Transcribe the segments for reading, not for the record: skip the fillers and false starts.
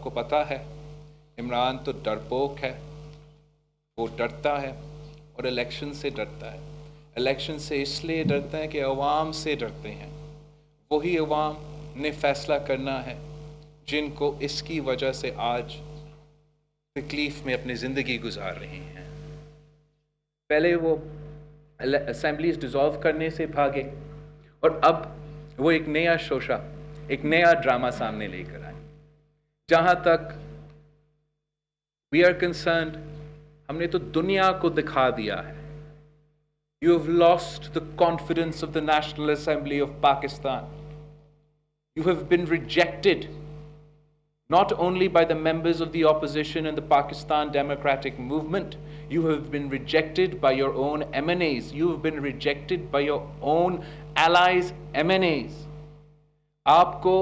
آپ کو پتہ ہے عمران تو ڈرپوک ہے، وہ ڈرتا ہے اور الیکشن سے ڈرتا ہے۔ الیکشن سے اس لیے ڈرتا ہے کہ عوام سے ڈرتے ہیں، وہی عوام نے فیصلہ کرنا ہے جن کو اس کی وجہ سے آج تکلیف میں اپنی زندگی گزار رہے ہیں۔ پہلے وہ اسمبلیز ڈیزالو کرنے سے بھاگے اور اب وہ ایک نیا شوشہ، ایک نیا ڈرامہ سامنے لے کر آئے۔ جہاں تک وی آر کنسرنڈ، ہم نے تو دنیا کو دکھا دیا ہے You have lost the confidence of the National Assembly of Pakistan. You have been rejected not only by the members of the opposition and the Pakistan Democratic Movement, you have been rejected by your own MNAs. You have been rejected by your own allies, MNAs. آپ کو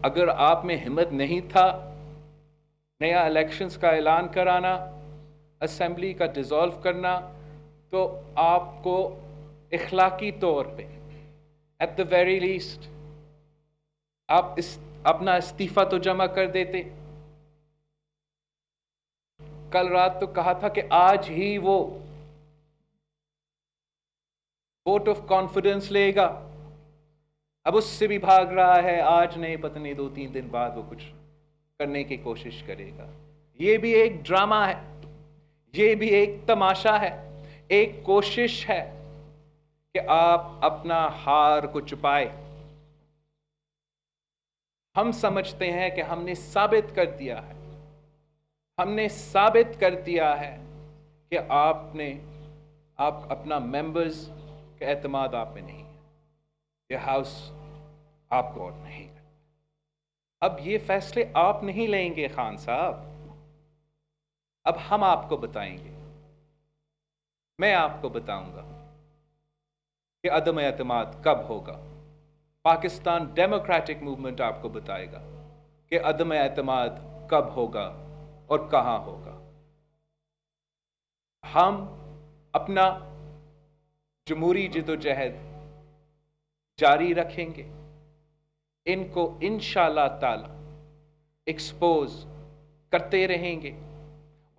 اگر آپ میں ہمت نہیں تھا نیا elections کا اعلان کرانا، اسمبلی کا ڈیزالو کرنا، تو آپ کو اخلاقی طور پہ ایٹ دا ویری لیسٹ آپ اپنا استعفیٰ تو جمع کر دیتے۔ کل رات تو کہا تھا کہ آج ہی وہ ووٹ آف کانفیڈنس لے گا، اب اس سے بھی بھاگ رہا ہے، آج نہیں پتہ نہیں 2-3 دن بعد وہ کچھ کرنے کی کوشش کرے گا۔ یہ بھی ایک ڈرامہ ہے، یہ بھی ایک تماشا ہے، ایک کوشش ہے کہ آپ اپنا ہار کو چھپائے۔ ہم سمجھتے ہیں کہ ہم نے ثابت کر دیا ہے، ہم نے ثابت کر دیا ہے کہ آپ اپنا ممبرز کا اعتماد آپ میں نہیں ہے، یہ ہاؤس آپ کو اور نہیں کرتا۔ اب یہ فیصلے آپ نہیں لیں گے خان صاحب، اب ہم آپ کو بتائیں گے، میں آپ کو بتاؤں گا کہ عدم اعتماد کب ہوگا۔ پاکستان ڈیموکریٹک موومنٹ آپ کو بتائے گا کہ عدم اعتماد کب ہوگا اور کہاں ہوگا۔ ہم اپنا جمہوری جدوجہد جاری رکھیں گے، ان کو انشاءاللہ تعالی ایکسپوز کرتے رہیں گے،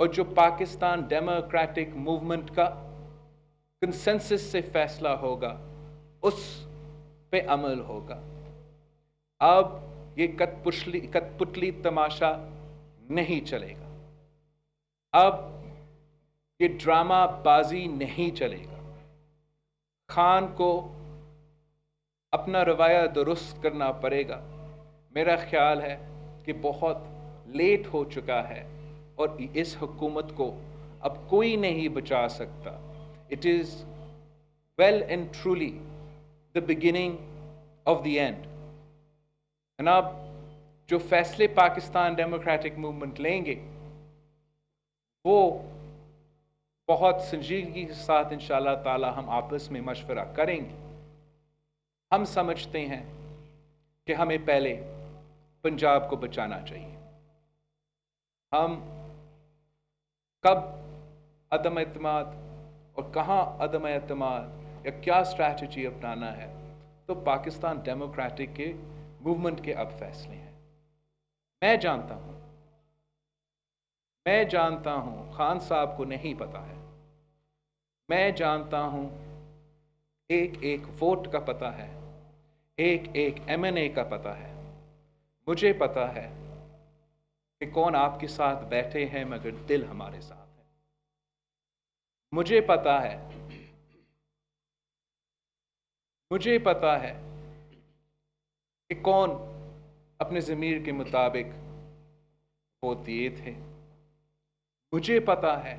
اور جو پاکستان ڈیموکریٹک موومنٹ کا کنسنسس سے فیصلہ ہوگا اس پہ عمل ہوگا۔ اب یہ کٹ پتلی تماشا نہیں چلے گا، اب یہ ڈرامہ بازی نہیں چلے گا۔ خان کو اپنا رویہ درست کرنا پڑے گا۔ میرا خیال ہے کہ بہت لیٹ ہو چکا ہے اور اس حکومت کو اب کوئی نہیں بچا سکتا۔ It is well and truly the beginning of the end. جناب، جو فیصلے پاکستان ڈیموکریٹک موومنٹ لیں گے وہ بہت سنجیدگی کے ساتھ انشاءاللہ تعالی ہم آپس میں مشورہ کریں گے۔ ہم سمجھتے ہیں کہ ہمیں پہلے پنجاب کو بچانا چاہیے۔ ہم کب عدم اعتماد اور کہاں عدم اعتماد یا کیا اسٹریٹجی اپنانا ہے تو پاکستان ڈیموکریٹک کے موومنٹ کے اب فیصلے ہیں۔ میں جانتا ہوں خان صاحب کو نہیں پتا ہے، میں جانتا ہوں ایک ایک ووٹ کا پتہ ہے، ایک ایک MNA کا پتہ ہے، مجھے پتا ہے کہ کون آپ کے ساتھ بیٹھے ہیں مگر دل ہمارے ساتھ ہے۔ مجھے پتا ہے کہ کون اپنے ضمیر کے مطابق ووٹ دیے تھے، مجھے پتا ہے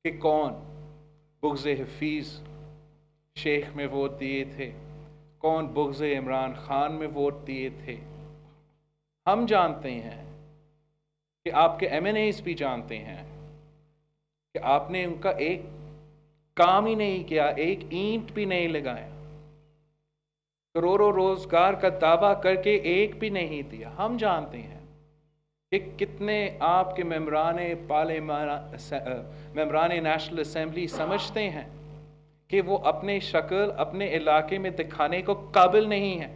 کہ کون بغض حفیظ شیخ میں ووٹ دیے تھے، کون بغض عمران خان میں ووٹ دیے تھے۔ ہم جانتے ہیں کہ آپ کے MNAs بھی جانتے ہیں کہ آپ نے ان کا ایک کام ہی نہیں کیا، ایک اینٹ بھی نہیں لگایا، کروڑوں روزگار کا دعویٰ کر کے ایک بھی نہیں دیا۔ ہم جانتے ہیں کہ کتنے آپ کے ممبران نیشنل اسمبلی سمجھتے ہیں کہ وہ اپنے شکل اپنے علاقے میں دکھانے کو قابل نہیں ہیں۔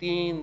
3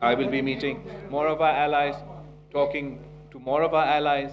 I will be meeting more of our allies, talking to more of our allies.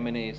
MNAs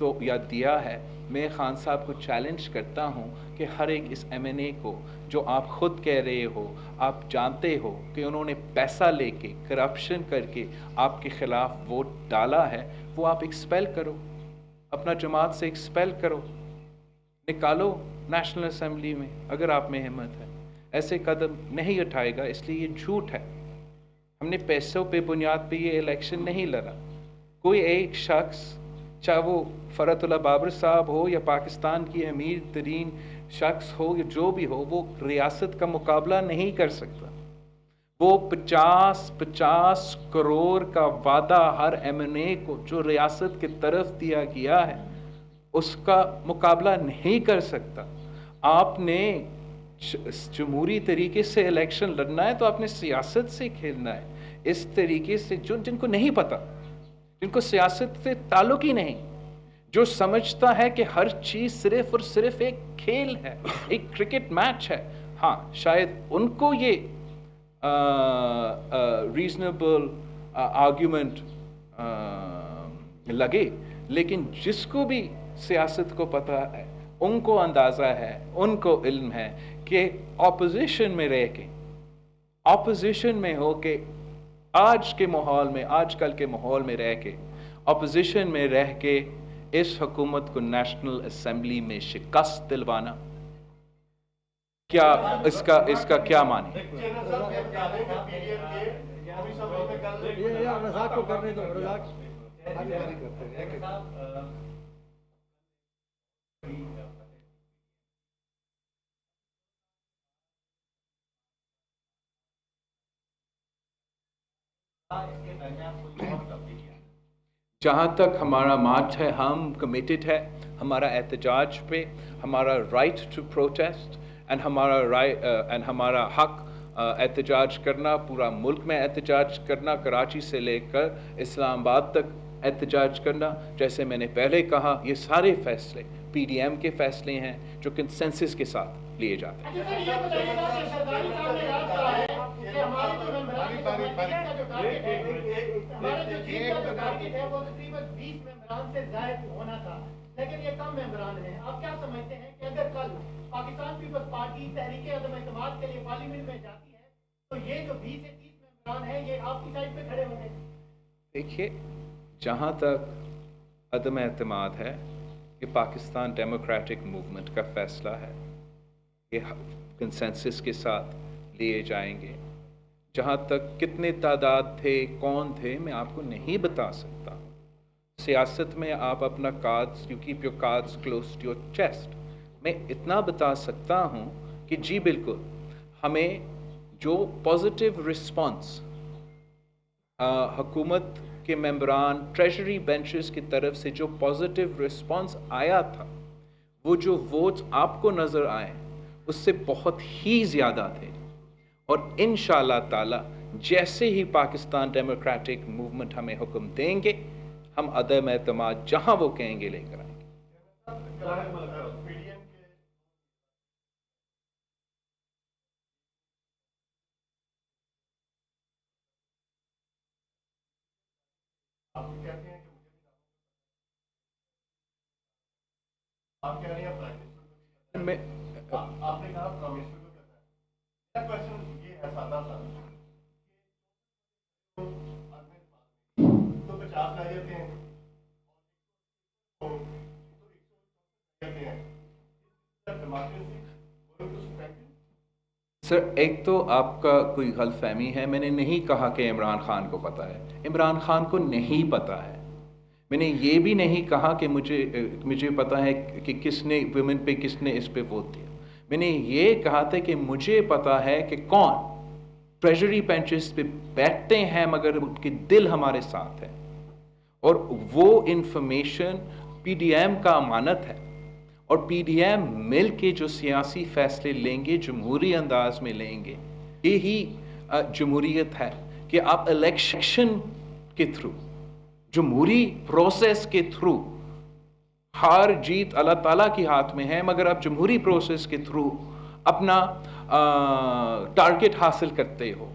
تو یا دیا ہے، میں خان صاحب کو چیلنج کرتا ہوں کہ ہر ایک اس ایم این اے کو جو آپ خود کہہ رہے ہو، آپ جانتے ہو کہ انہوں نے پیسہ لے کے کرپشن کر کے آپ کے خلاف ووٹ ڈالا ہے، وہ آپ ایکسپیل کرو، اپنا جماعت سے ایکسپیل کرو، نکالو نیشنل اسمبلی میں اگر آپ میں ہمت ہے۔ ایسے قدم نہیں اٹھائے گا، اس لیے یہ جھوٹ ہے۔ ہم نے پیسوں پہ بنیاد پہ یہ الیکشن نہیں لڑا۔ کوئی ایک شخص، چاہے وہ فرحت اللہ بابر صاحب ہو یا پاکستان کی امیر ترین شخص ہو یا جو بھی ہو، وہ ریاست کا مقابلہ نہیں کر سکتا۔ وہ 50 کروڑ کا وعدہ ہر ایم این اے کو جو ریاست کی طرف دیا گیا ہے، اس کا مقابلہ نہیں کر سکتا۔ آپ نے جمہوری طریقے سے الیکشن لڑنا ہے تو آپ نے سیاست سے کھیلنا ہے، اس طریقے سے جن کو نہیں پتا، جن کو سیاست سے تعلق ہی نہیں، جو سمجھتا ہے کہ ہر چیز صرف اور صرف ایک کھیل ہے، ایک کرکٹ میچ ہے، ہاں شاید ان کو یہ ریزنیبل آرگیومنٹ لگے، لیکن جس کو بھی سیاست کو پتہ ہے، ان کو اندازہ ہے، ان کو علم ہے کہ اپوزیشن میں رہ کے، اپوزیشن میں ہو کے، آج کے ماحول میں، آج کل کے ماحول میں رہ کے، اپوزیشن میں رہ کے اس حکومت کو نیشنل اسمبلی میں شکست دلوانا، کیا اس کا کیا معنی؟ جہاں تک ہمارا مارچ ہے، ہم کمیٹڈ ہے ہمارا احتجاج پہ، ہمارا رائٹ ٹو پروٹیسٹ اینڈ ہمارا حق احتجاج کرنا، پورا ملک میں احتجاج کرنا، کراچی سے لے کر اسلام آباد تک احتجاج کرنا۔ جیسے میں نے پہلے کہا، یہ سارے فیصلے پی ڈی ایم کے فیصلے ہیں جو کنسنسس کے ساتھ لیے جاتے ہیں۔ لیکن یہ کم ممبران ہیں، آپ کیا سمجھتے ہیں کہ اگر کل پاکستان پیپلز پارٹی تحریک عدم اعتماد کے لیے پارلیمنٹ میں جاتی ہے تو یہ جو 20 سے 30 ممبران ہیں یہ آپ کی سائڈ پہ کھڑے ہوں گے؟ دیکھیے، جہاں تک عدم اعتماد ہے، یہ پاکستان ڈیموکریٹک موومنٹ کا فیصلہ ہے، یہ کنسنسس کے ساتھ لیے جائیں گے۔ جہاں تک کتنے تعداد تھے، کون تھے، میں آپ کو نہیں بتا سکتا۔ سیاست میں آپ اپنا cards, you keep your cards close to your chest. میں اتنا بتا سکتا ہوں کہ جی بالکل، ہمیں جو پازیٹیو رسپانس حکومت کے ممبران، ٹریجری بینچز کی طرف سے جو پازیٹیو رسپانس آیا تھا، وہ جو ووٹس آپ کو نظر آئے اس سے بہت ہی زیادہ تھے، اور انشاءاللہ تعالی جیسے ہی پاکستان ڈیموکریٹک موومنٹ ہمیں حکم دیں گے، ہم عدم اعتماد جہاں وہ کہیں گے لے کر آئیں گے۔ آپ کہہ رہے ہیں میں آپ نے کہا پرائم منسٹر کو کرنا ہے۔ میرا کوشچن یہ ہے سادہ سا، تو 50 رہ جاتے ہیں سر، ایک تو آپ کا کوئی غلط فہمی ہے، میں نے نہیں کہا کہ عمران خان کو پتہ ہے، عمران خان کو نہیں پتہ ہے۔ میں نے یہ بھی نہیں کہا کہ مجھے پتہ ہے کہ کس نے ویمن پہ، کس نے اس پہ ووٹ دیا۔ میں نے یہ کہا تھا کہ مجھے پتہ ہے کہ کون ٹریجری بینچز پہ بیٹھتے ہیں مگر ان کے دل ہمارے ساتھ ہے، اور وہ انفارمیشن پی ڈی ایم کا امانت ہے، اور پی ڈی ایم مل کے جو سیاسی فیصلے لیں گے جمہوری انداز میں لیں گے۔ یہی جمہوریت ہے کہ آپ الیکشن کے تھرو، جمہوری پروسیس کے تھرو، ہار جیت اللہ تعالیٰ کے ہاتھ میں ہے، مگر آپ جمہوری پروسیس کے تھرو اپنا ٹارگٹ حاصل کرتے ہو۔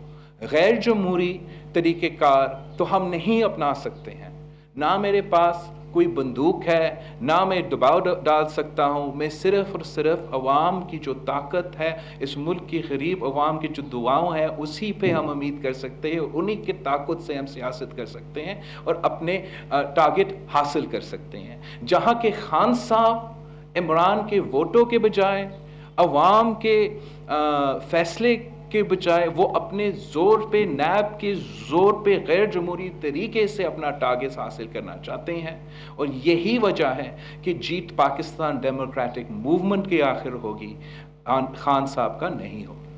غیر جمہوری طریقہ کار تو ہم نہیں اپنا سکتے ہیں، نہ میرے پاس کوئی بندوق ہے، نہ میں دباؤ ڈال سکتا ہوں. میں صرف اور صرف عوام کی جو طاقت ہے، اس ملک کی غریب عوام کی جو دعاؤں ہیں، اسی پہ ہم امید کر سکتے ہیں. انہی کی طاقت سے ہم سیاست کر سکتے ہیں اور اپنے ٹارگٹ حاصل کر سکتے ہیں. جہاں کہ خان صاحب عمران کے ووٹوں کے بجائے، عوام کے فیصلے کے بجائے، وہ اپنے زور پہ، نیب کے زور پہ غیر جمہوری طریقے سے اپنا ٹارگٹ حاصل کرنا چاہتے ہیں. اور یہی وجہ ہے کہ جیت پاکستان ڈیموکریٹک موومنٹ کے آخر ہوگی، خان صاحب کا نہیں ہوگی.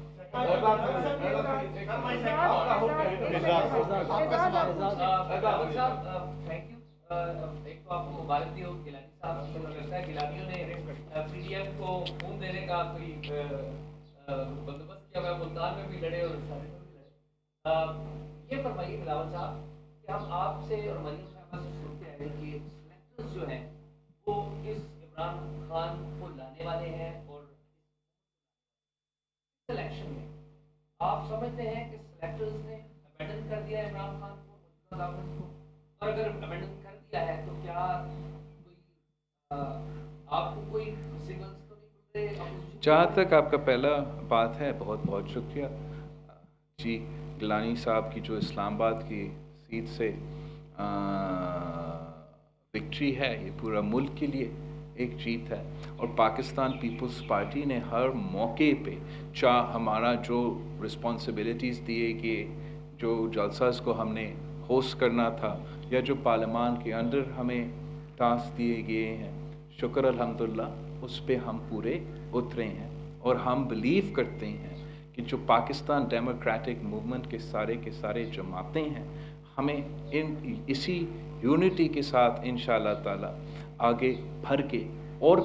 ایک تو آپ کو مبارک دی ہو گیلانی صاحب، مجھے لگتا ہے گیلانیوں نے پی ڈی ایم کو خون دینے کا کوئی بندوبست کیا ہوا ہے، ملتان میں بھی لڑے اور سارے میں بھی لڑے. یہ فرمائیے بلاول صاحب کہ ہم آپ سے اور مریم صاحبہ سے سنتے آئے کہ سلیکٹرز جو ہیں وہ اس عمران خان کو لانے والے ہیں، اور الیکشن میں آپ سمجھتے ہیں کہ سلیکٹرز نے ابینڈن کر دیا ہے عمران خان کو، موجودہ گورنمنٹ کو؟ اور اگر ابینڈن کر دیا ہے تو کیا کوئی آپ کو کوئی سگنلز تو نہیں مل رہے؟ جہاں تک آپ کا پہلا بات ہے، بہت بہت شکریہ جی. گیلانی صاحب کی جو اسلام آباد کی سیٹ سے وکٹری ہے، یہ پورا ملک کے لیے ایک جیت ہے. اور پاکستان پیپلز پارٹی نے ہر موقع پہ، چاہے ہمارا جو رسپانسبلٹیز دیے گئے، جو جلسہ کو ہم نے ہوسٹ کرنا تھا، یا جو پارلیمان کے اندر ہمیں ٹاسک دیے گئے ہیں، شکر الحمدللہ اس پہ ہم پورے اترے ہیں. اور ہم بلیو کرتے ہیں کہ جو پاکستان ڈیموکریٹک موومنٹ کے سارے جماعتیں ہیں، ہمیں اسی یونٹی کے ساتھ انشاءاللہ تعالی آگے بڑھ کے اور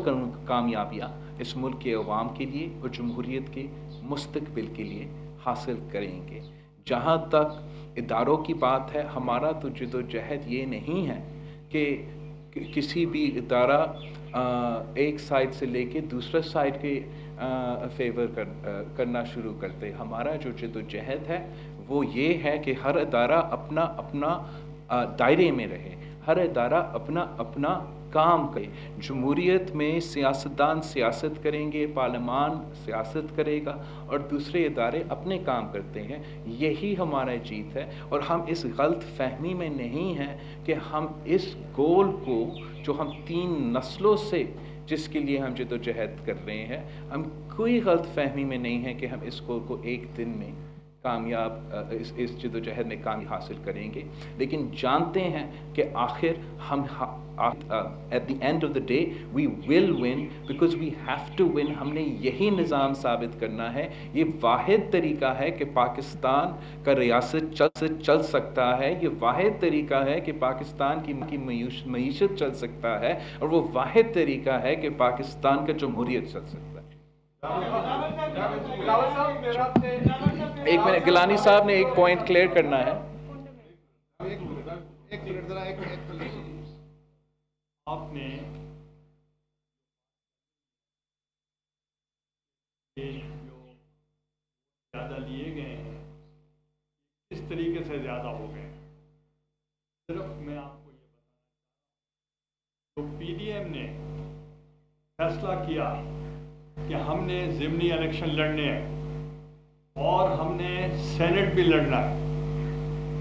کامیابیاں اس ملک کے عوام کے لیے اور جمہوریت کے مستقبل کے لیے حاصل کریں گے. جہاں تک اداروں کی بات ہے، ہمارا تو جد و جہد یہ نہیں ہے کہ کسی بھی ادارہ ایک سائڈ سے لے کے دوسرے سائڈ کے فیور کرنا شروع کرتے. ہمارا جو جد و جہد ہے وہ یہ ہے کہ ہر ادارہ اپنا دائرے میں رہے، ہر ادارہ اپنا کام کرے. جمہوریت میں سیاستدان سیاست کریں گے، پارلیمان سیاست کرے گا، اور دوسرے ادارے اپنے کام کرتے ہیں. یہی ہمارا جیت ہے. اور ہم اس غلط فہمی میں نہیں ہیں کہ ہم اس گول کو، جو ہم 3 نسلوں سے جس کے لیے ہم جد و جہد کر رہے ہیں، ہم کوئی غلط فہمی میں نہیں ہیں کہ ہم اس گول کو ایک دن میں کامیاب، اس جد و جہد میں کامیابی حاصل کریں گے. لیکن جانتے ہیں کہ آخر ہم at the end of the day we will win because we have to win. ہم نے یہی نظام ثابت کرنا ہے. یہ واحد طریقہ ہے کہ پاکستان کا ریاست چل سکتا ہے. یہ واحد طریقہ ہے کہ پاکستان کی معیشت چل سکتا ہے. اور وہ واحد طریقہ ہے کہ پاکستان کا جمہوریت چل سکتا ہے. ایک منٹ، گیلانی صاحب نے ایک پوائنٹ کلیئر کرنا ہے. آپ نے جو زیادہ لیے گئے ہیں اس طریقے سے زیادہ ہو گئے ہیں. صرف میں آپ کو یہ بتانا چاہتا ہوں، جو پی ڈی ایم نے فیصلہ کیا کہ ہم نے ضمنی الیکشن لڑنے ہیں اور ہم نے سینٹ بھی لڑنا ہے،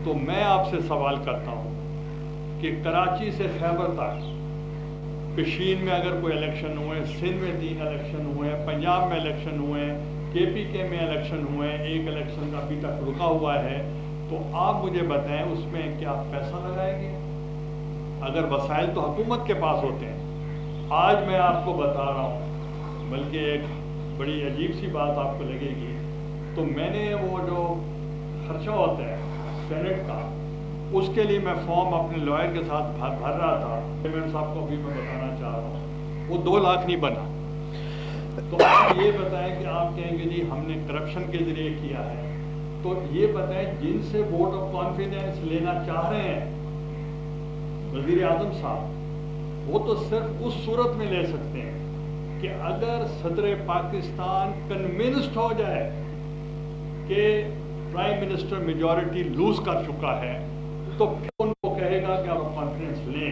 تو میں آپ سے سوال کرتا ہوں کہ کراچی سے خیبر تک پشین میں اگر کوئی الیکشن ہوئے، سندھ میں 3 الیکشن ہوئے، پنجاب میں الیکشن ہوئے، کے پی کے میں الیکشن ہوئے، ایک الیکشن ابھی تک رکا ہوا ہے، تو آپ مجھے بتائیں اس میں کیا پیسہ لگائیں گے؟ اگر وسائل تو حکومت کے پاس ہوتے ہیں. آج میں آپ کو بتا رہا ہوں، بلکہ ایک بڑی عجیب سی بات آپ کو لگے گی، تو میں نے وہ جو خرچہ ہوتا ہے سینٹ کا، اس کے لیے میں فارم اپنے لائر کے ساتھ بھر رہا تھا. چیئرمین صاحب کو بھی میں بتانا چاہ رہا ہوں وہ 2 لاکھ نہیں بنا. تو آپ یہ بتائیں کہ آپ کہیں گے جی ہم نے کرپشن کے ذریعے کیا ہے، تو یہ بتائیں جن سے ووٹ آف کانفیڈنس لینا چاہ رہے ہیں وزیر اعظم صاحب، وہ تو صرف اس صورت میں لے سکتے ہیں کہ اگر صدر پاکستان کنونسڈ ہو جائے کہ پرائم منسٹر میجورٹی لوز کر چکا ہے، تو پھر ان کو کہے گا کہ آپ کانفیڈنس لیں.